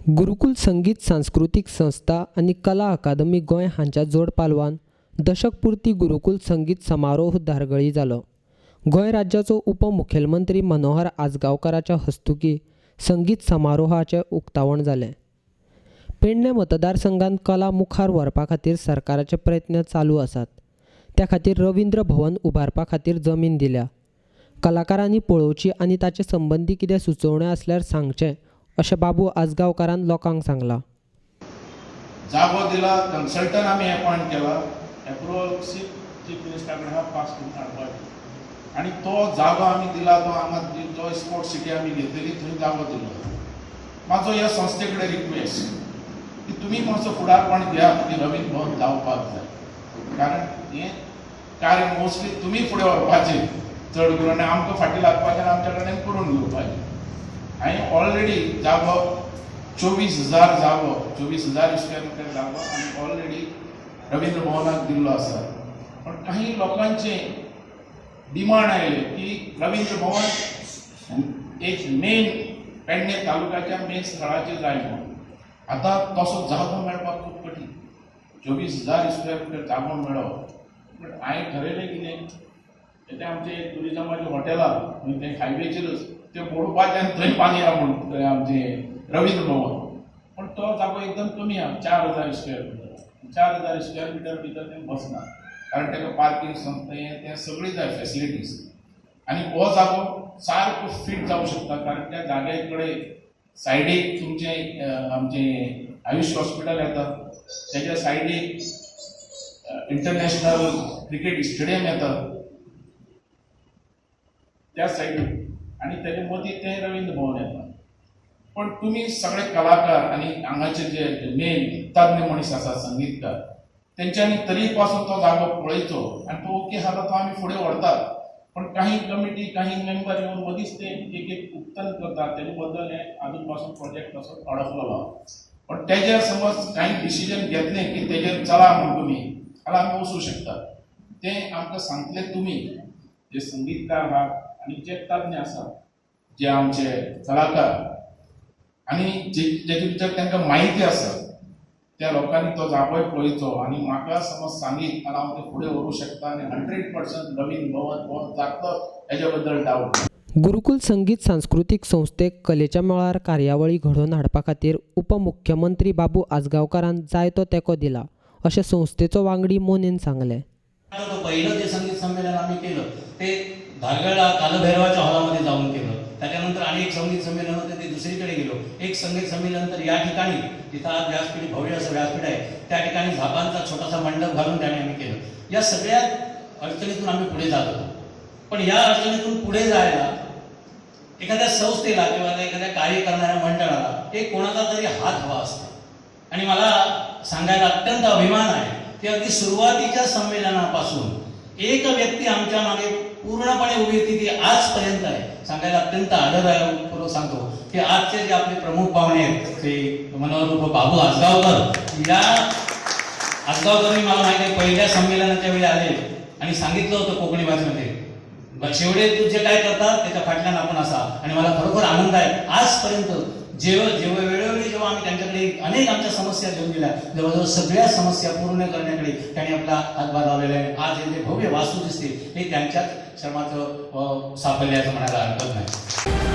गुरुकुल संगीत सांस्कृतिक संस्था आणि कला अकादमी गोंय हांच्या जोड पालवान दशकपुर्ती गुरुकुल संगीत समारोह धारगळी जालो। गोंय राज्याचो उपमुखेलमंत्री मनोहर आजगावकाराच्या हस्तुकी संगीत समारोहाचे उक्तावण जालें। पेडणे मतदारसंघात कला मुखार व्हरपा खातीर सरकाराचे प्रयत्न चालू आसात। त्या खातीर रवींद्र भवन उबारपा खातीर जमीन दिल्या। कलाकारांनी पळोवची आनी ताचे संबंधी कितें सुचोवण्यो आसल्यार सांगचें अशें बाबू आजगावकारान लोकांक सांगलां। जागो दिला, कन्सल्टंट आम्ही अपॉइंट केला, अप्रुवल चीफ मिनिस्टर कडेन पास करून हाडपाची आनी तो जागो आमी दिला। तो हांगा जो स्पोर्ट्स सिटी आमी घेतलेली थंय जागो दिलो। म्हाजो ह्या संस्थे कडेन रिक्वेस्ट की तुमी मातसो फुडारपण घेयात की रवींद्र भवन जावपाक जाय, कारण हें कार्य मोस्टली तुमी फुडें व्हरपाचें चड करून आनी आमकां फाटीं लागपाचें आनी आमच्या कडेन करून घेवपाचें। हांवें ऑलरेडी जागो 24,000 जागो 24,000 स्क्वेअर मीटर जागो आनी ऑलरेडी रवींद्र भवनाक दिल्लो आसा। पण काही लोकांचे डिमांड आयले की रवींद्र भवन एक मेन पेडणे तालुक्याच्या मेन स्थळाचेर जाय म्हणून। आतां तसो जागो मेळपाक खूब कठीण। 24,000 स्क्वेअर मीटर जागो मेळप, पण हांवें ठरयलें कितें ते आमचे टुरिजमाचे हॉटेलां ते हायवेचेरच ते मोडपाचें आनी थंय बांदया म्हणून आमचे रवींद्र भवन। पण तो जागो एकदम कमी आहा, 4,000 स्क्वेअर मीटर। 4,000 स्क्वेअर मीटर भितर ते बसना, कारण ताका पार्किंग ते सगळी जाय फॅसिलिटीज। आनी हो जागो सारको फिट जावंक शकता, कारण त्या जागे कडेन सायडीक तुमचे आमचे आयुष हॉस्पिटल येता, त्याच्या सायडीक इंटरनॅशनल क्रिकेट स्टेडियम येता त्या सायडीक, आणि त्याच्या मदीं ते रवींद्र भवन येता। पण तुम्ही सगळे कलाकार आणि हांगाचे जे मेन तज्ञ मनीस आसा संगीतकार, तेंच्यांनी तरी पासून तो जागो पळयचो आनी तो ओके आहा तो आमी फुडें व्हरतात। पण काही कमिटी काही मेंबर येवन मदींच ते एक उक्तन करतात, तेजे बद्दल हे आजून पासून प्रोजेक्ट असो अडकलेलो। पण तेजेर समज काही डिसिजन घेतले की तेजेर चला म्हणून तुमी जाल्यार आमी वचूं शकतात। ते आमकां सांगतले तुमी जे संगीतकार आहात आणि जे तज्ञ आसा, जे आमचे कलाकार आणि जेचे भितर तांकां म्हायती आसा, त्या लोकांनी तो जागोय पळयचो आनी म्हाका समज सांगीत जाल्यार हांव ते फुडें व्हरूंक शकता आनी 100% रवींद्र भवन हो जातलो हेच्या बद्दल डावट। गुरुकुल संगीत सांस्कृतिक संस्थेक कलेच्या मळार कार्यावळी घडोवन हाडपा खातीर उपमुख्यमंत्री बाबू आजगावकारान जायतो तेंको दिला अशें संस्थेचो वांगडी मोनीन सांगलें। पहिलं जे संगीत संमेलन आम्ही केलं ते धारगळला कालभैरवाच्या हॉलमध्ये जाऊन केलं। त्याच्यानंतर अनेक संगीत संमेलन होते, ते दुसरीकडे गेलो। एक संगीत संमेलन तर या ठिकाणी तिथं आज व्यासपीठ भव्य असं व्यासपीठ आहे, त्या ठिकाणी झापांचा छोटासा मंडप घालून त्याने आम्ही केलं। या सगळ्या अडचणीतून आम्ही पुढे जात होतो। पण या अडचणीतून पुढे जायला एखाद्या संस्थेला किंवा एखाद्या कार्य करणाऱ्या मंडळाला एक कोणाचा तरी हात हवा असतो। आणि मला सांगायला अत्यंत अभिमान आहे की अगदी सुरुवातीच्या संमेलनापासून एक व्यक्ती आमच्या मागे पूर्णपणे उभी होती, ती आजपर्यंत आहे। सांगायला अत्यंत आदरपूर्वक सांगतो की आजचे जे आपले प्रमुख पाहुणे आहेत ते मनोहर बाबू आजगावकर, या आजगावकरांनी मला माहिती आहे पहिल्या संमेलनाच्या वेळी आले आणि सांगितलं होतं कोकणी भाषेमध्ये, शेवटे तू जे काय करतात त्याच्या फाटल्यानं आपण असा। आणि मला खरोखर आनंद आहे आजपर्यंत वेळोवेळी जेव्हा आम्ही त्यांच्याकडे अनेक आमच्या समस्या घेऊन दिल्या, जवळजवळ सगळ्या समस्या पूर्ण करण्याकडे त्यांनी आपला हातभार लावलेला आहे। आज हे जे भव्य वास्तू दिसते हे त्यांच्याच श्रमाचं साफल्य असं म्हणायला हरकत नाही।